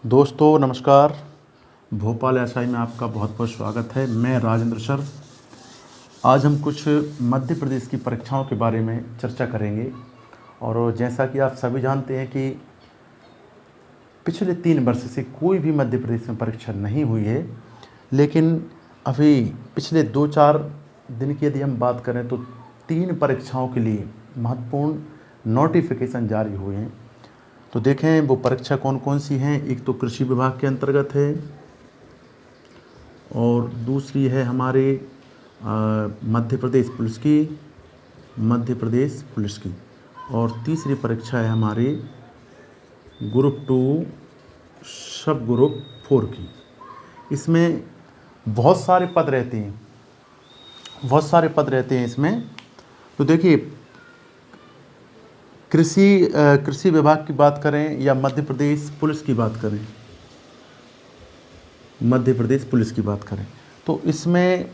दोस्तों नमस्कार। भोपाल एसआई में आपका बहुत बहुत स्वागत है। मैं राजेंद्र सर। आज हम कुछ मध्य प्रदेश की परीक्षाओं के बारे में चर्चा करेंगे। और जैसा कि आप सभी जानते हैं कि पिछले 3 वर्ष से कोई भी मध्य प्रदेश में परीक्षा नहीं हुई है, लेकिन अभी पिछले 2-4 दिन की यदि हम बात करें तो 3 परीक्षाओं के लिए महत्वपूर्ण नोटिफिकेशन जारी हुए हैं। तो देखें वो परीक्षा कौन कौन सी हैं। एक तो कृषि विभाग के अंतर्गत है, और दूसरी है हमारे मध्य प्रदेश पुलिस की, और तीसरी परीक्षा है हमारे ग्रुप 2 सब ग्रुप 4 की। इसमें बहुत सारे पद रहते हैं इसमें। तो देखिए, कृषि विभाग की बात करें या मध्य प्रदेश पुलिस की बात करें, तो इसमें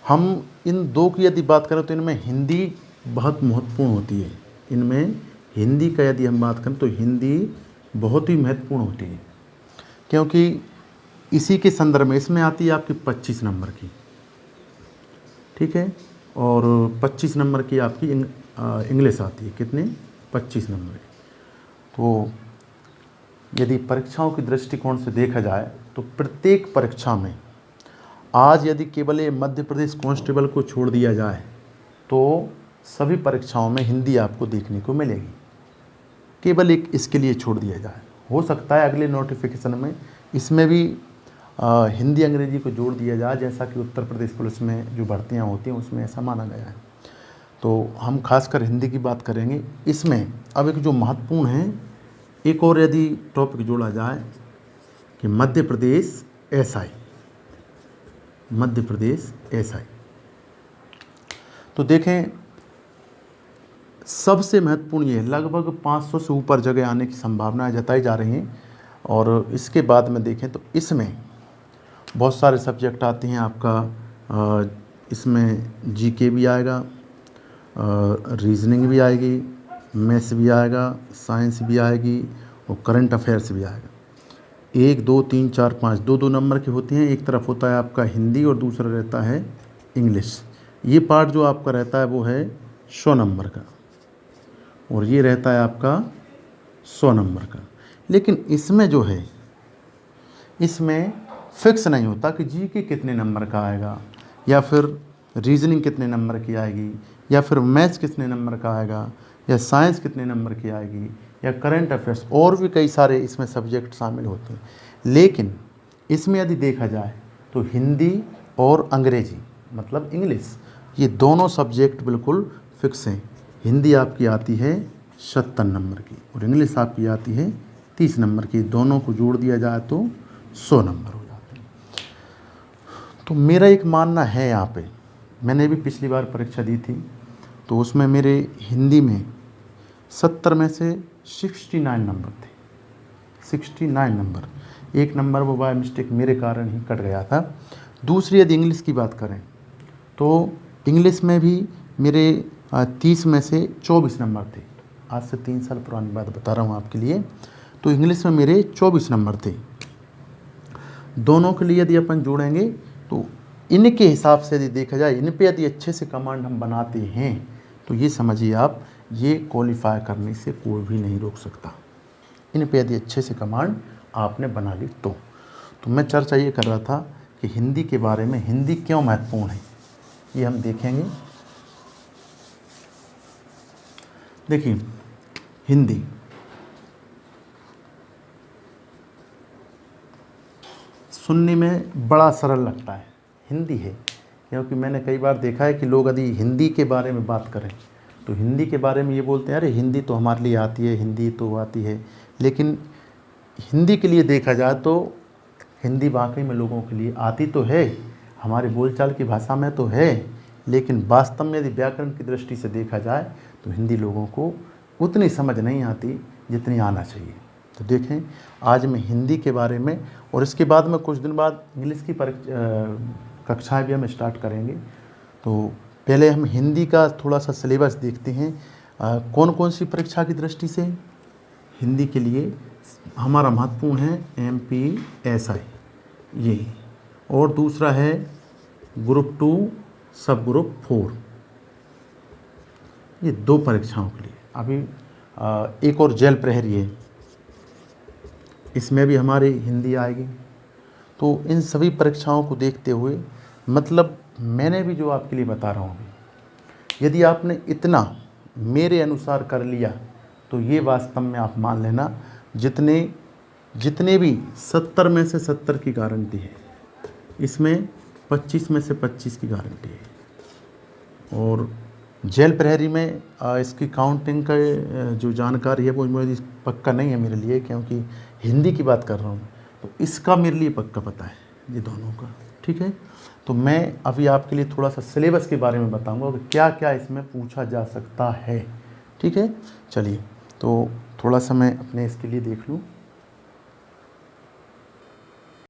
हम इन दो की यदि बात करें तो इनमें हिंदी बहुत महत्वपूर्ण होती है। इनमें हिंदी का यदि हम बात करें तो हिंदी बहुत ही महत्वपूर्ण होती है, क्योंकि इसी के संदर्भ में इसमें आती है आपकी 25 नंबर की, ठीक है। और 25 नंबर की आपकी इंग्लिश आती है। कितने? 25 नंबर की। तो यदि परीक्षाओं के दृष्टिकोण से देखा जाए तो प्रत्येक परीक्षा में आज यदि केवल ये मध्य प्रदेश कांस्टेबल को छोड़ दिया जाए तो सभी परीक्षाओं में हिंदी आपको देखने को मिलेगी। केवल एक इसके लिए छोड़ दिया जाए, हो सकता है अगले नोटिफिकेशन में इसमें भी हिंदी अंग्रेजी को जोड़ दिया जाए, जैसा कि उत्तर प्रदेश पुलिस में जो भर्तियां होती हैं उसमें ऐसा माना गया है। तो हम खासकर हिंदी की बात करेंगे। इसमें अब एक जो महत्वपूर्ण है, एक और यदि टॉपिक जोड़ा जाए कि मध्य प्रदेश एसआई, तो देखें सबसे महत्वपूर्ण ये है, लगभग 500 से ऊपर जगह आने की संभावनाएं जताई जा रही हैं। और इसके बाद में देखें तो इसमें बहुत सारे सब्जेक्ट आते हैं आपका। इसमें जीके भी आएगा, रीजनिंग भी आएगी, मैथ्स भी आएगा, साइंस भी आएगी और करंट अफेयर्स भी आएगा। 1 2 3 4 5 2 नंबर की होती हैं। एक तरफ होता है आपका हिंदी और दूसरा रहता है इंग्लिश। ये पार्ट जो आपका रहता है वो है 100 नंबर का, और ये रहता है आपका 100 नंबर का। लेकिन इसमें जो है, इसमें फिक्स नहीं होता कि जीके कितने नंबर का आएगा, या फिर रीजनिंग कितने नंबर की आएगी, या फिर मैथ्स कितने नंबर का आएगा, या साइंस कितने नंबर की आएगी, या करंट अफेयर्स, और भी कई सारे इसमें सब्जेक्ट शामिल होते हैं। लेकिन इसमें यदि देखा जाए तो हिंदी और अंग्रेजी मतलब इंग्लिश, ये दोनों सब्जेक्ट बिल्कुल फिक्स हैं। हिंदी आपकी आती है 70 नंबर की और इंग्लिश आपकी आती है 30 नंबर की। दोनों को जोड़ दिया जाए तो 100 नंबर हो जाते हैं। तो मेरा एक मानना है, यहाँ पे मैंने भी पिछली बार परीक्षा दी थी तो उसमें मेरे हिंदी में 70 में से 69 नंबर थे। 69 नंबर, 1 नंबर वो बाय मिस्टेक मेरे कारण ही कट गया था। दूसरी यदि इंग्लिश की बात करें तो इंग्लिश में भी मेरे 30 में से 24 नंबर थे। आज से 3 साल पुरानी बात बता रहा हूँ आपके लिए। तो इंग्लिश में मेरे 24 नंबर थे। दोनों के लिए यदि अपन जोड़ेंगे तो इनके हिसाब से यदि देखा जाए, इन पे यदि अच्छे से कमांड हम बनाते हैं तो ये समझिए आप, ये क्वालिफाई करने से कोई भी नहीं रोक सकता। इन पे यदि अच्छे से कमांड आपने बना ली तो मैं चर्चा ये कर रहा था कि हिंदी के बारे में, हिंदी क्यों महत्वपूर्ण है ये हम देखेंगे। देखिए, हिंदी सुनने में बड़ा सरल लगता है, हिंदी है, क्योंकि मैंने कई बार देखा है कि लोग यदि हिंदी के बारे में बात करें तो हिंदी के बारे में ये बोलते हैं, अरे हिंदी तो हमारे लिए आती है, हिंदी तो आती है। लेकिन हिंदी के लिए देखा जाए तो हिंदी वाकई में लोगों के लिए आती तो है, हमारी बोलचाल की भाषा में तो है, लेकिन वास्तव में यदि व्याकरण की दृष्टि से देखा जाए तो हिंदी लोगों को उतनी समझ नहीं आती जितनी आना चाहिए। तो देखें, आज मैं हिंदी के बारे में, और इसके बाद में कुछ दिन बाद इंग्लिश की कक्षाएँ भी हम स्टार्ट करेंगे। तो पहले हम हिंदी का थोड़ा सा सिलेबस देखते हैं। कौन कौन सी परीक्षा की दृष्टि से हिंदी के लिए हमारा महत्वपूर्ण है MPSI ये, और दूसरा है ग्रुप 2 सब ग्रुप 4, ये 2 परीक्षाओं के लिए। अभी एक और जेल प्रहरी है, इसमें भी हमारी हिंदी आएगी। तो इन सभी परीक्षाओं को देखते हुए, मतलब मैंने भी जो आपके लिए बता रहा हूँ, यदि आपने इतना मेरे अनुसार कर लिया तो ये वास्तव में आप मान लेना जितने भी 70 में से 70 की गारंटी है, इसमें 25 में से 25 की गारंटी है। और जेल प्रहरी में इसकी काउंटिंग का जो जानकारी है वो मुझे पक्का नहीं है मेरे लिए, क्योंकि हिंदी की बात कर रहा हूँ, तो इसका मेरे लिए पक्का पता है ये दोनों का। ठीक है, तो मैं अभी आपके लिए थोड़ा सा सिलेबस के बारे में बताऊंगा कि क्या क्या इसमें पूछा जा सकता है। ठीक है, चलिए तो थोड़ा सा मैं अपने इसके लिए देख लूँ।